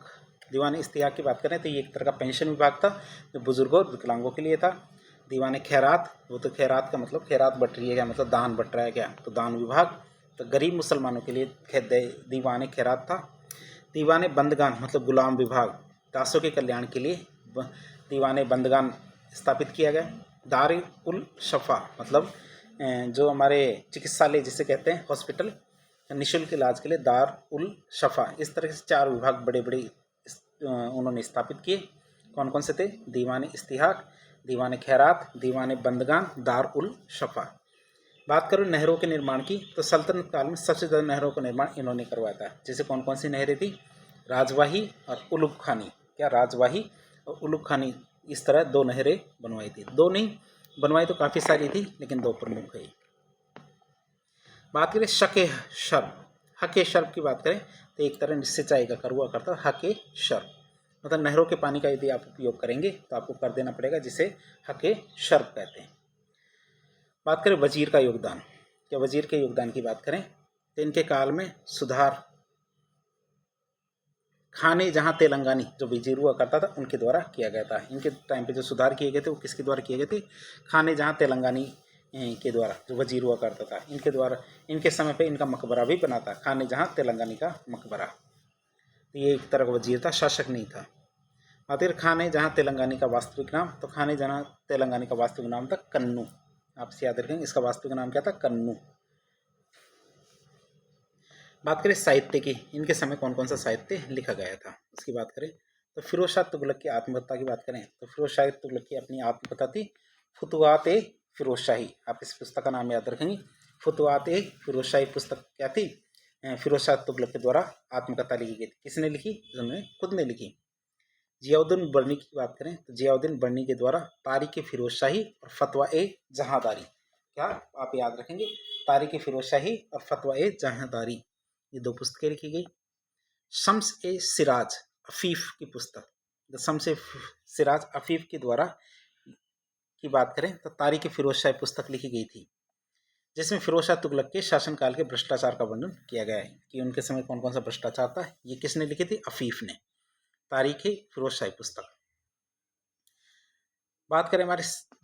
दीवाने इस्तिहाक की बात करें तो ये एक तरह का पेंशन विभाग था जो बुजुर्गों और विकलांगों के लिए था। दीवाने खैरात, वो तो खैरात का मतलब खैरात बट रही है क्या, मतलब दान बट रहा है क्या, तो दान विभाग, तो गरीब मुसलमानों के लिए दीवाने खैरात था। दीवाने बंदगान मतलब गुलाम विभाग, दासों के कल्याण के लिए दीवाने बंदगान स्थापित किया गया। दार उल शफा मतलब जो हमारे चिकित्सालय जिसे कहते हैं हॉस्पिटल, निःशुल्क इलाज के लिए दार उल शफा, इस तरह से 4 विभाग बड़े बड़े उन्होंने स्थापित किए। कौन कौन से थे, दीवाने इस्तिहाक, दीवाने खैरात, दीवाने बंदगान, दार उल शफा। बात करूँ नहरों के निर्माण की तो सल्तनत काल में सबसे ज़्यादा नहरों का निर्माण इन्होंने करवाया था, जैसे कौन कौन सी नहरें थी, राजवाही और उलुग खानी, क्या राजवाही और उलुग खानी, इस तरह 2 नहरें बनवाई थी, 2 नहीं बनवाई तो काफ़ी सारी थी लेकिन 2 प्रमुख है। बात करें शके शर्ब, हके शर्ब की बात करें तो एक तरह सिंचाई का कर हुआ करता है हके शर्ब, मतलब नहरों के पानी का यदि आप उपयोग करेंगे तो आपको कर देना पड़ेगा, जिसे हके शर्ब कहते हैं। बात करें वजीर का योगदान, क्या वजीर के योगदान की बात करें तो इनके काल में सुधार खाने जहाँ तेलंगानी जो वजीर हुआ करता था उनके द्वारा किया गया था। इनके टाइम पे जो सुधार किए गए थे वो किसके द्वारा किए गए थे? खाने जहाँ तेलंगानी के द्वारा जो वजीर हुआ करता था इनके द्वारा। इनके समय पे इनका मकबरा भी बना था, खाने जहाँ तेलंगानी का मकबरा। तो ये एक तरह का वजीर था, शासक नहीं था। आखिर खाने जहाँ तेलंगानी का वास्तविक नाम, तो खाने जहाँ तेलंगानी का वास्तविक नाम था कन्नू। आपसे याद रखेंगे इसका वास्तविक नाम क्या था? कन्नू। बात करें साहित्य की, इनके समय कौन कौन सा साहित्य लिखा गया था उसकी बात करें तो फिरोज शाह तुगलक की आत्मकथा की बात करें तो फिरोज शाह तुगलक की अपनी आत्मकथा थी फुतुहात ए फिरोज शाही। आप इस पुस्तक का नाम याद रखेंगे, फुतुहात ए फिरोज शाही पुस्तक क्या थी? फिरोज शाह तुगलक के द्वारा आत्मकथा लिखी गई थी। किसने लिखी? उन्होंने खुद ने लिखी। जियाउद्दीन बर्नी की बात करें तो जियाउद्दीन बर्नी के द्वारा तारीख फिरोज शाही और फतवा ए जहांदारी, क्या आप याद रखेंगे? तारीख फिरोज शाही और फतवा ए जहांदारी, ये दो पुस्तकें लिखी गई। शम्स ए सिराज अफीफ की पुस्तक, the Shams A Siraj Afif के द्वारा की बात करें तो तारीख फिरोज शाही पुस्तक लिखी गई थी, जिसमें फिरोज शाह तुगलक के शासनकाल के भ्रष्टाचार का वर्णन किया गया है कि उनके समय कौन कौन सा भ्रष्टाचार था। ये किसने लिखी थी? अफीफ ने, तारीख फिरोज शाही पुस्तक। बात करें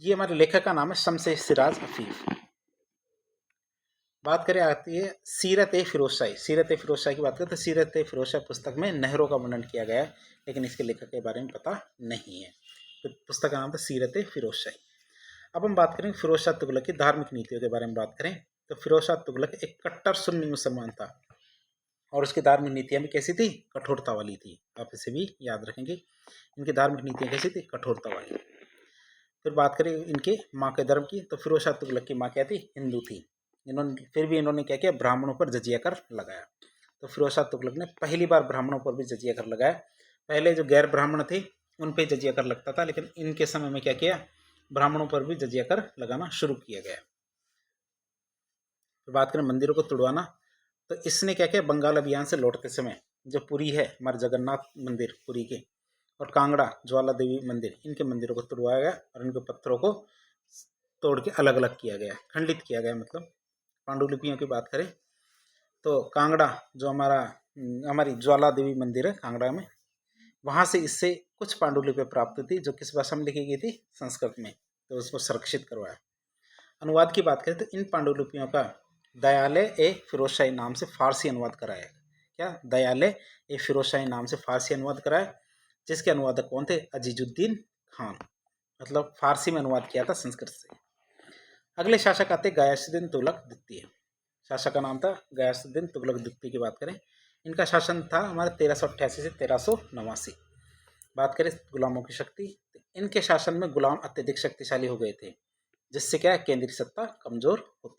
ये हमारे लेखक का नाम है शम्स ए सिराज अफीफ। बात करें आती है सीरत ए फिरोज शाही। सीरत ए फिरोज शाही की बात करें तो सीरत ए फिरोज शाही पुस्तक में नहरों का वर्णन किया गया है, लेकिन इसके लेखक के बारे में पता नहीं है। तो पुस्तक का नाम था सीरत ए फिरोज शाही। अब हम बात करें फिरोज शाह तुगलक की धार्मिक नीतियों के बारे में बात करें तो फिरोज शाह तुगलक एक कट्टर सुन्नी मुसलमान था और उसकी धार्मिक नीतियां भी कैसी थी? कठोरता वाली थी। आप इसे भी याद रखेंगे, इनकी धार्मिक नीतियां कैसी थी? कठोरता वाली। फिर बात करें इनके माँ के धर्म की तो फिरोज शाह तुगलक की माँ क्या थी? हिंदू थी। फिर भी इन्होंने क्या किया? ब्राह्मणों पर जजिया कर लगाया। तो फिरोज शाह तुगलक ने पहली बार ब्राह्मणों पर भी जजिया कर लगाया। पहले जो गैर ब्राह्मण थे उन पर जजिया कर लगता था, लेकिन इनके समय में क्या किया? ब्राह्मणों पर भी जजिया कर लगाना शुरू किया गया। तो बात करें मंदिरों को तुड़वाना तो इसने क्या किया? बंगाल अभियान से लौटते समय जो पुरी है हमारे जगन्नाथ मंदिर पुरी के और कांगड़ा ज्वाला देवी मंदिर, इनके मंदिरों को तुड़वाया गया और इनके पत्थरों को तोड़ के अलग अलग किया गया, खंडित किया गया। मतलब पांडुलिपियों की बात करें तो कांगड़ा जो हमारी ज्वाला देवी मंदिर है कांगड़ा में, वहाँ से इससे कुछ पांडुलिपियाँ प्राप्त थी जो किस भाषा में लिखी गई थी? संस्कृत में। तो उसको संरक्षित करवाया। अनुवाद की बात करें तो इन पांडुलिपियों का दयालय ए फिरोजशाही नाम से फारसी अनुवाद कराया। क्या? दयालय ए फिरोजशाही नाम से फारसी अनुवाद कराया, जिसके अनुवादक कौन थे? अजीजुद्दीन खान। मतलब फारसी में अनुवाद किया था संस्कृत से। अगले शासक आते गयासुद्दीन तुगलक द्वितीय। शासक का नाम था गयासुद्दीन तुगलक द्वितीय की बात करें, इनका शासन था हमारे 1388 से 1389। बात करें गुलामों की शक्ति तो इनके शासन में गुलाम अत्यधिक शक्तिशाली हो गए थे, जिससे क्या है? केंद्रीय सत्ता कमजोर होती।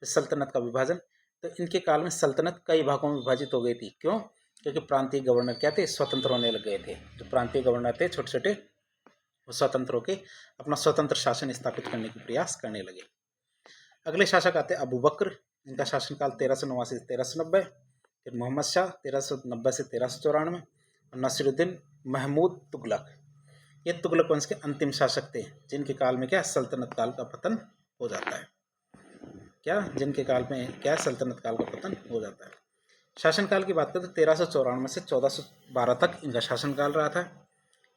फिर सल्तनत का विभाजन तो इनके काल में सल्तनत कई भागों में विभाजित हो गई थी। क्यों? क्योंकि प्रांतीय गवर्नर क्या थे? स्वतंत्र होने लग गए थे। जो प्रांतीय गवर्नर थे छोटे छोटे, वो स्वतंत्र होकर अपना स्वतंत्र शासन स्थापित करने की प्रयास करने लगे। अगले शासक आते अबू बकर, इनका शासनकाल 1389 से 1390। फिर मोहम्मद शाह 1390 से 1394 और नसीरुद्दीन महमूद तुगलक, ये तुगलक वंश के अंतिम शासक थे, जिनके काल में क्या? सल्तनत काल का पतन हो जाता है। क्या? जिनके काल में क्या? सल्तनत काल का पतन हो जाता है। शासनकाल की बात करें तो 1394 से 1412 तक इनका शासनकाल रहा था।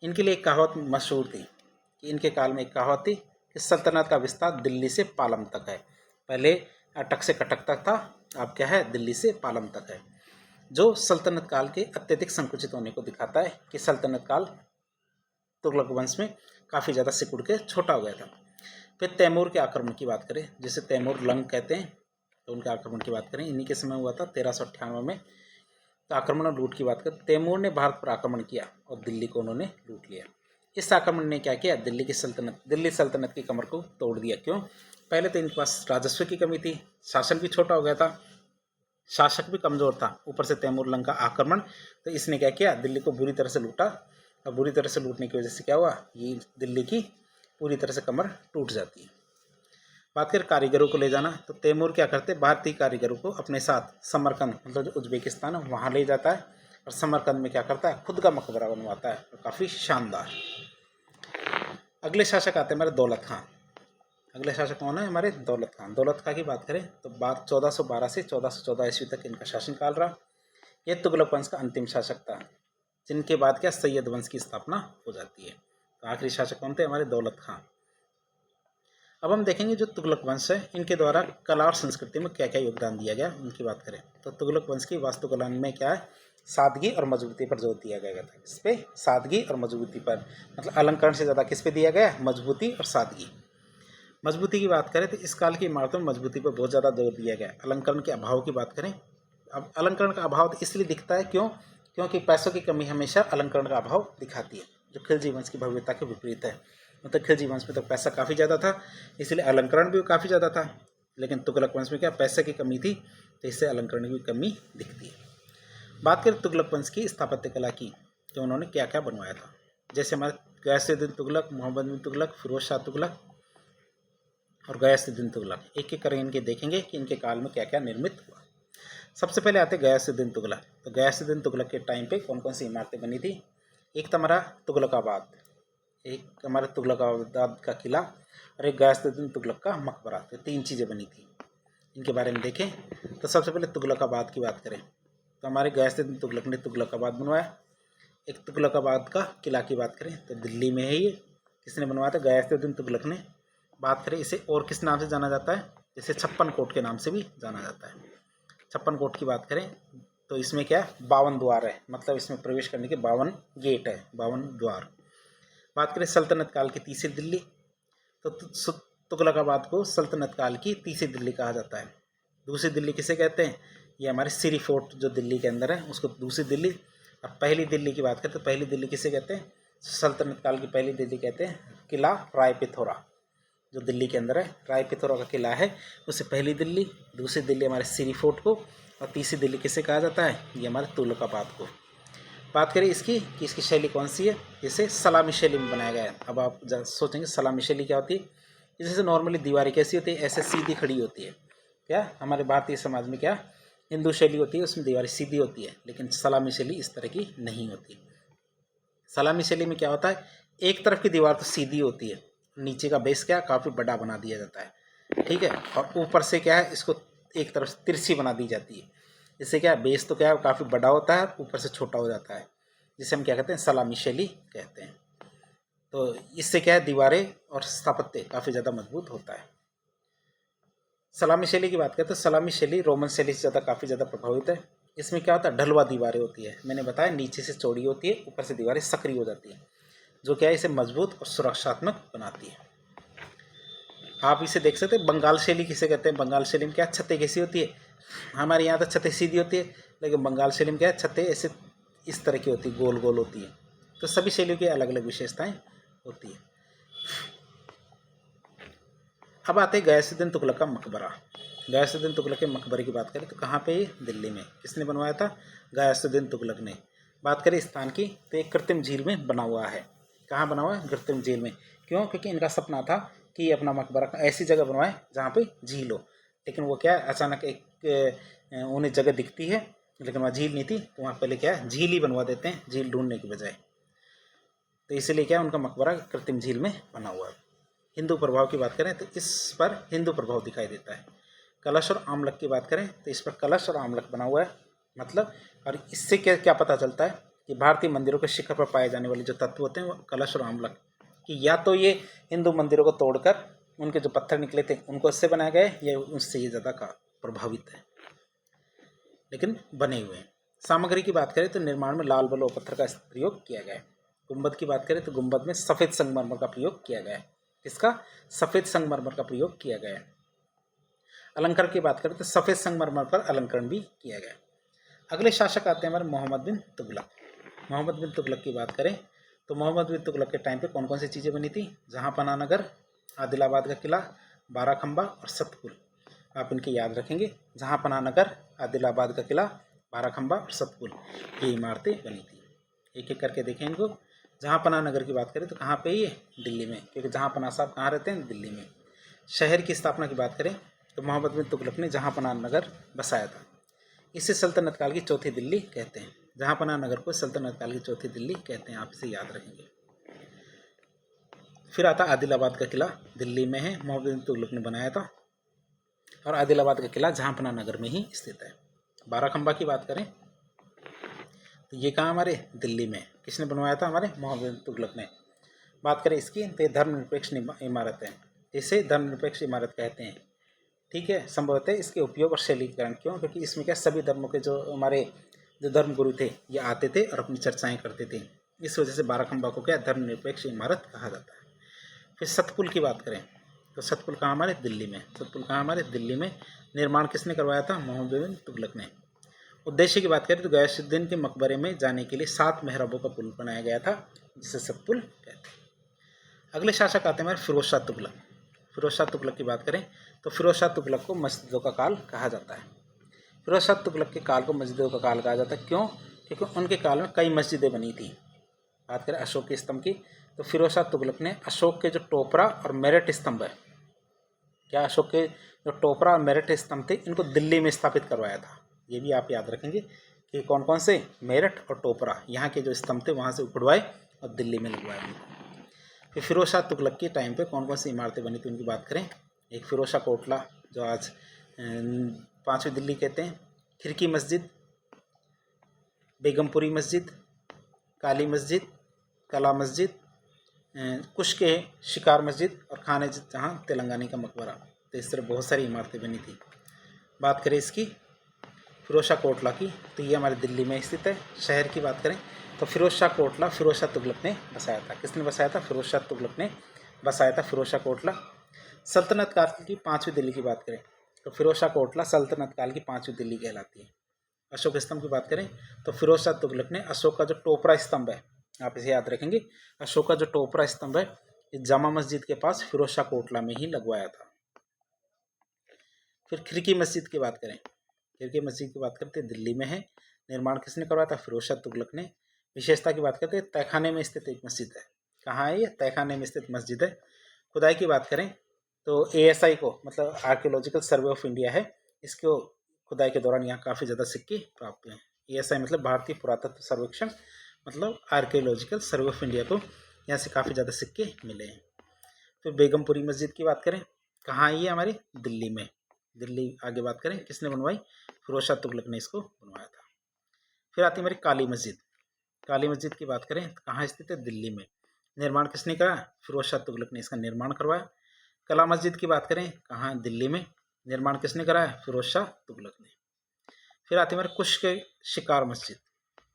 इनके लिए एक कहावत मशहूर थी कि इनके काल में एक कहावत थी कि सल्तनत का विस्तार दिल्ली से पालम तक है। पहले अटक से कटक तक था, अब क्या है? दिल्ली से पालम तक है, जो सल्तनत काल के अत्यधिक संकुचित होने को दिखाता है कि सल्तनत काल तुगलक वंश में काफ़ी ज़्यादा सिकुड़ के छोटा हो गया था। फिर तैमूर के आक्रमण की बात करें, जिसे तैमूर लंग कहते हैं, तो उनके आक्रमण की बात करें, इन्हीं के समय हुआ था 1398 में। तो आक्रमण और लूट की बात करें, तैमूर ने भारत पर आक्रमण किया और दिल्ली को उन्होंने लूट लिया। इस आक्रमण ने क्या किया? दिल्ली सल्तनत की कमर को तोड़ दिया। क्यों? पहले तो इनके पास राजस्व की कमी थी, शासन भी छोटा हो गया था, शासक भी कमजोर था, ऊपर से तैमूर लंग का आक्रमण, तो इसने क्या किया? दिल्ली को बुरी तरह से लूटा और बुरी तरह से लूटने की वजह से क्या हुआ? ये दिल्ली की पूरी तरह से कमर टूट जाती है। बात करें कारीगरों को ले जाना तो तैमूर क्या करते? भारतीय कारीगरों को अपने साथ समरकंद, मतलब जो उज्बेकिस्तान है वहाँ ले जाता है और समरकंद में क्या करता है? खुद का मकबरा बनवाता है, तो काफ़ी शानदार। अगले शासक आते हैं हमारे दौलत खां। अगले शासक कौन है? हमारे दौलत खां। दौलत खां की बात करें तो 1412 से 1414 ईस्वी तक इनका शासनकाल रहा। यह तुगलक वंश का अंतिम शासक था। जिनके बाद क्या सैयद वंश की स्थापना हो जाती है। तो आखिरी शासक कौन थे? हमारे दौलत खां। अब हम देखेंगे जो तुगलक वंश है इनके द्वारा कला और संस्कृति में क्या क्या योगदान दिया गया उनकी बात करें तो तुगलक वंश की वास्तुकला में क्या है, सादगी और मजबूती पर जोर दिया गया था। किस पे? सादगी और मजबूती पर, मतलब अलंकरण से ज़्यादा किस पे दिया गया? मजबूती और सादगी। मजबूती की बात करें तो इस काल की इमारतों में मजबूती पर बहुत ज़्यादा जोर दिया गया। अलंकरण के अभाव की बात करें, अब अलंकरण का अभाव तो इसलिए दिखता है क्योंकि पैसों की कमी हमेशा अलंकरण का अभाव दिखाती है, जो खिलजी वंश की भव्यता के विपरीत है। मतलब खिलजी वंश में तो पैसा काफ़ी ज़्यादा था, इसलिए अलंकरण भी काफ़ी ज़्यादा था, लेकिन तुगलक वंश में क्या पैसे की कमी थी, तो इससे अलंकरण की कमी दिखती है। बात करें तुगलक वंश की स्थापत्य कला की, तो उन्होंने क्या क्या बनवाया था। जैसे हमारे गयासुद्दीन तुगलक, मोहम्मद बिन तुगलक, फिरोज शाह तुगलक और गयासुद्दीन तुगलक, एक एक करके इनके देखेंगे कि इनके काल में क्या क्या निर्मित हुआ। सबसे पहले आते गयासुद्दीन तुगलक। तो गयासुद्दीन तुगलक के टाइम पे कौन कौन सी इमारतें बनी थी? एक तो हमारा तुगलकाबाद, एक हमारे तुगलकाबाद का किला और एक गयासुद्दीन तुगलक का मकबरा। तो 3 चीज़ें बनी थी। इनके बारे में देखें तो सबसे पहले तुगलकाबाद की बात करें तो हमारे गयासुद्दीन तुगलक ने तुगलकाबाद बनवाया। एक तुगलकाबाद का किला की बात करें तो दिल्ली में है ये। किसने बनवाया था? गयासुद्दीन तुगलक ने। बात करें इसे और किस नाम से जाना जाता है? जैसे 56 कोट के नाम से भी जाना जाता है। 56 कोट की बात करें तो इसमें क्या है? 52 द्वार है, मतलब इसमें प्रवेश करने के 52 गेट है, 52 द्वार। बात करें सल्तनत काल की तीसरी दिल्ली, तो तुगलकाबाद को सल्तनत काल की तीसरी दिल्ली कहा जाता है। दूसरी दिल्ली किसे कहते हैं? ये हमारे सिरी फोर्ट जो दिल्ली के अंदर है उसको दूसरी दिल्ली। अब पहली दिल्ली की बात करें तो पहली दिल्ली किसे कहते हैं? सल्तनत काल की पहली दिल्ली कहते हैं किला राय पिथौरा, जो दिल्ली के अंदर है। राय पिथौरा का किला है उसे पहली दिल्ली। दूसरी दिल्ली हमारे सिरी फोर्ट को, और तीसरी दिल्ली किसे कहा जाता है? ये हमारे तुगलकाबाद को। बात करें इसकी कि इसकी शैली कौन सी है? इसे सलामी शैली में बनाया गया है। अब आप सोचेंगे सलामी शैली क्या होती है? जैसे नॉर्मली दीवारें कैसी होती है? ऐसे सीधी खड़ी होती है। क्या हमारे भारतीय समाज में क्या हिंदू शैली होती है, उसमें दीवारें सीधी होती है, लेकिन सलामी शैली इस तरह की नहीं होती। सलामी शैली में क्या होता है? एक तरफ की दीवार तो सीधी होती है, नीचे का बेस क्या काफ़ी बड़ा बना दिया जाता है, ठीक है, और ऊपर से क्या है इसको एक तरफ से तिरछी बना दी जाती है। इससे क्या बेस तो क्या है काफ़ी बड़ा होता है, ऊपर से छोटा हो जाता है, जिसे हम क्या कहते हैं? सलामी शैली कहते हैं। तो इससे क्या है दीवारें और स्थापत्य काफ़ी ज़्यादा मजबूत होता है। सलामी शैली की बात करें तो सलामी शैली रोमन शैली से ज़्यादा काफ़ी ज़्यादा प्रभावित है। इसमें क्या होता है? ढलवा दीवारें होती है। मैंने बताया नीचे से चौड़ी होती है, ऊपर से दीवारें सक्रिय हो जाती है, जो क्या है इसे मजबूत और सुरक्षात्मक बनाती है। आप इसे देख सकते हैं बंगाल शैली किसे कहते हैं? बंगाल शैली में क्या छतें कैसी होती है? हमारे यहाँ तो छतें सीधी होती है, लेकिन बंगाल शैली में क्या है छतें ऐसे इस तरह की होती है, गोल गोल होती है। तो सभी शैलियों की अलग अलग विशेषताएं होती है। अब आते हैं गयासुद्दीन तुगलक का मकबरा। गयासुद्दीन तुगलक के मकबरे की बात करें तो कहाँ पे? दिल्ली में। किसने बनवाया था? गयासुद्दीन तुगलक ने। बात करें स्थान की तो एक कृत्रिम झील में बना हुआ है। कहाँ बना हुआ है? कृत्रिम झील में। क्यों? क्योंकि इनका सपना था कि अपना मकबरा ऐसी जगह बनवाए जहाँ पे झील हो, लेकिन वो क्या है अचानक एक उन्हें जगह दिखती है, लेकिन वहाँ झील नहीं थी, तो वहाँ पहले क्या है झील ही बनवा देते हैं झील ढूंढने की बजाय। तो इसीलिए क्या उनका मकबरा कृत्रिम झील में बना हुआ है। हिंदू प्रभाव की बात करें तो इस पर हिंदू प्रभाव दिखाई देता है। कलश और आमलक की बात करें तो इस पर कलश और आमलक बना हुआ है, मतलब, और इससे क्या क्या पता चलता है कि भारतीय मंदिरों के शिखर पर पाए जाने वाले जो तत्व होते हैं वो कलश और आमलक, कि या तो ये हिंदू मंदिरों को तोड़कर उनके जो पत्थर निकले थे उनको इससे बनाया गया है, या उससे ये ज़्यादा का प्रभावित है, लेकिन बने हुए हैं। सामग्री की बात करें तो निर्माण में लाल बलुआ पत्थर का प्रयोग किया गया है। गुंबद की बात करें तो गुंबद में सफ़ेद संगमरमर का प्रयोग किया गया है। किसका? सफ़ेद संगमरमर का प्रयोग किया गया है। अलंकरण की बात करें तो सफ़ेद संगमरमर पर अलंकरण भी किया गया है। अगले शासक आते हैं हमारे मोहम्मद बिन तुगलक। मोहम्मद बिन तुगलक की बात करें तो मोहम्मद बिन तुगलक के टाइम पे कौन कौन सी चीज़ें बनी थी? जहाँपनाह नगर, आदिलाबाद का किला, बाराखंबा और सतपुर। आप इनकी याद रखेंगे, जहाँपनाह नगर, आदिलाबाद का किला, बाराखंबा और सतपुर, ये इमारतें बनी थी। एक एक करके देखें इनको। जहाँपनाह नगर की बात करें तो कहाँ पे? ये दिल्ली में, क्योंकि जहाँपनाह साहब कहाँ रहते हैं? दिल्ली में। शहर की स्थापना की बात करें तो मोहम्मद बिन तुगलक ने जहाँपनाह नगर बसाया था। इसे सल्तनत काल की चौथी दिल्ली कहते हैं। जहाँपनाह नगर को सल्तनत काल की चौथी दिल्ली कहते हैं, आप इसे याद रखेंगे। फिर आता आदिलाबाद का किला, दिल्ली में है, मोहम्मद बिन तुगलक ने बनाया था, और आदिलाबाद का किला जहाँपनाह नगर में ही स्थित है। बाराखंबा की बात करें तो ये कहाँ हमारे दिल्ली में किसने बनवाया था? हमारे मोहम्मद बिन तुगलक ने। बात करें इसकी तो ये धर्मनिरपेक्ष इमारत है, इसे धर्मनिरपेक्ष इमारत कहते हैं। ठीक है, संभवतः इसके उपयोग और शैलीकरण क्यों? क्योंकि इसमें क्या सभी धर्मों के जो हमारे जो धर्मगुरु थे ये आते थे और अपनी चर्चाएं करते थे। इस वजह से बाराखंबा को क्या धर्मनिरपेक्ष इमारत कहा जाता है। फिर सतपुल की बात करें तो सतपुल कहाँ? हमारे दिल्ली में। सतपुल कहाँ? हमारे दिल्ली में। निर्माण किसने करवाया था? मोहम्मद बिन तुगलक ने। उद्देश्य की बात करें तो गयासुद्दीन के मकबरे में जाने के लिए 7 मेहराबों का पुल बनाया गया था, जिसे सतपुल कहते हैं। अगले शासक आते हैं हमारे फिरोज शाह तुगलक। फिरोज शाह तुगलक की बात करें तो फिरोज शाह तुगलक को मस्जिदों का काल कहा जाता है। फिरोज शाह तुगलक के काल को मस्जिदों का काल कहा जाता है। क्यों? क्योंकि उनके काल में कई मस्जिदें बनी थी। बात करें अशोक के स्तंभ की तो फिरोज शाह तुगलक ने अशोक के जो टोपरा और मेरठ स्तंभ है, क्या अशोक के जो टोपरा और मेरठ स्तंभ थे इनको दिल्ली में स्थापित करवाया था। ये भी आप याद रखेंगे कि कौन कौन से? मेरठ और टोपरा, यहाँ के जो स्तंभ थे वहाँ से उखड़वाए और दिल्ली में लगवाए। फिर फिरोज शाह तुगलक के टाइम पे कौन कौन सी इमारतें बनी थी उनकी बात करें। एक फिरोज शाह कोटला जो आज 5वीं दिल्ली कहते हैं, खिड़की मस्जिद, बेगमपुरी मस्जिद, काली मस्जिद, कला मस्जिद, कुश के शिकार मस्जिद और खाने जहाँ तेलंगानी का मकबरा। तो इस तरह बहुत सारी इमारतें बनी थी। बात करें इसकी फिरोज शाह कोटला की तो ये हमारे दिल्ली में स्थित है। शहर की बात करें तो फिरोज शाह कोटला फिरोज शाह तुगलक ने बसाया था। किसने बसाया था? फिरोज शाह तुगलक ने बसाया था फिरोज शाह कोटला। सल्तनत काल की 5वीं दिल्ली की बात करें तो फिरोज शाह कोटला सल्तनत काल की 5वीं दिल्ली कहलाती है। अशोक स्तंभ की बात करें तो फिरोज शाह तुगलक ने अशोक का जो टोपरा स्तंभ है, आप इसे याद रखेंगे, अशोक का जो टोपरा स्तंभ है इस जामा मस्जिद के पास फिरोज शाह कोटला में ही लगवाया था। फिर खिड़की मस्जिद की बात करें, खिड़की मस्जिद की बात करते हैं दिल्ली में है। निर्माण किसने करवाया था? फिरोज शाह तुगलक ने। विशेषता की बात करते हैं तहखाने में स्थित एक मस्जिद है। कहाँ है ये? तहखाने में स्थित मस्जिद है। खुदाई की बात करें तो ASI को मतलब आर्कियोलॉजिकल सर्वे ऑफ इंडिया है, इसको खुदाई के दौरान यहाँ काफ़ी ज़्यादा सिक्के प्राप्त हुए हैं। ASI मतलब भारतीय पुरातत्व सर्वेक्षण, मतलब आर्कियोलॉजिकल सर्वे ऑफ इंडिया को यहाँ से काफ़ी ज़्यादा सिक्के मिले हैं। फिर बेगमपुरी मस्जिद की बात करें, कहाँ है ये? हमारी दिल्ली में। दिल्ली आगे बात करें किसने बनवाई? फिरोज शाह तुगलक ने इसको बनवाया था। फिर आती है हमारी काली मस्जिद। काली मस्जिद की बात करें तो कहाँ स्थित है? दिल्ली में। निर्माण किसने करा? फिरोज शाह तुगलक ने इसका निर्माण करवाया। कला मस्जिद की बात करें कहाँ? दिल्ली में। निर्माण किसने कराया? फिरोज शाह तुगलक ने। फिर आती है हमारे कुश के शिकार मस्जिद।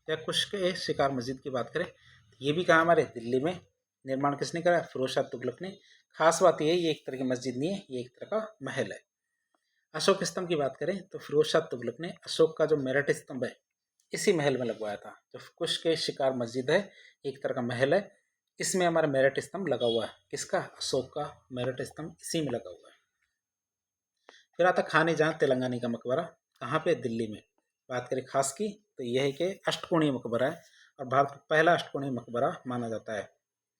या कुश के शिकार मस्जिद की बात करें ये भी कहाँ? हमारे दिल्ली में। निर्माण किसने कराया? फिरोज शाह तुगलक ने। खास बात यह है ये एक तरह की मस्जिद नहीं है, ये एक तरह का महल है। अशोक स्तंभ की बात करें तो फिरोज शाह तुगलक ने अशोक का जो मेरठ स्तंभ है इसी महल में लगवाया था। जो कुश के शिकार मस्जिद है एक तरह का महल है, इसमें हमारा मेरठ स्तंभ लगा हुआ है। किसका? अशोक का मेरठ स्तंभ इसी में लगा हुआ है। फिर आता खाने जहाँ तेलंगानी का मकबरा, कहाँ पे? दिल्ली में। बात करें खास की तो यह है कि अष्टकोणीय मकबरा है और भारत का पहला अष्टकोणीय मकबरा माना जाता है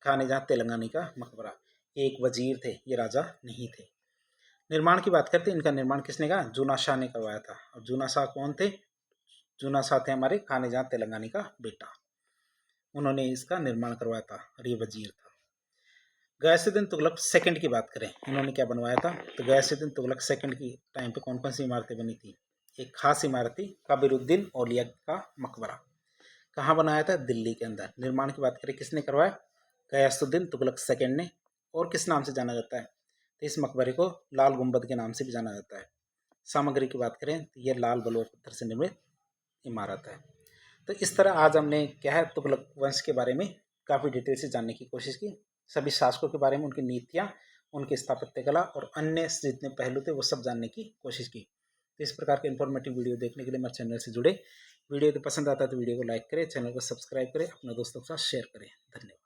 खाने जहाँ तेलंगानी का मकबरा। एक वजीर थे, ये राजा नहीं थे। निर्माण की बात करते हैं, इनका निर्माण किसने कहा? जूना शाह ने करवाया था। और जूना शाह कौन थे? जूना शाह थे हमारे खाने जहाँ तेलंगानी का बेटा, उन्होंने इसका निर्माण करवाया था और ये वजीर था। गयासुद्दीन तुगलक सेकंड की बात करें, इन्होंने क्या बनवाया था? तो गयासुद्दीन तुगलक सेकंड की टाइम पे कौन कौन सी इमारतें बनी थी? एक खास इमारत थी कबीरुद्दीन औलिया का मकबरा। कहाँ बनाया था? दिल्ली के अंदर। निर्माण की बात करें किसने करवाया? गयासुद्दीन तुगलक सेकंड ने। और किस नाम से जाना जाता है? तो इस मकबरे को लाल गुंबद के नाम से भी जाना जाता है। सामग्री की बात करें तो यह लाल बलुआ पत्थर से निर्मित इमारत है। तो इस तरह आज हमने क्या है तुगलक वंश के बारे में काफ़ी डिटेल से जानने की कोशिश की। सभी शासकों के बारे में, उनकी नीतियाँ, उनकी स्थापत्य कला और अन्य जितने पहलू थे वो सब जानने की कोशिश की। तो इस प्रकार के इन्फॉर्मेटिव वीडियो देखने के लिए मेरे चैनल से जुड़े। वीडियो यदि पसंद आता है तो वीडियो को लाइक करें, चैनल को सब्सक्राइब करें, अपने दोस्तों के साथ शेयर करें। धन्यवाद।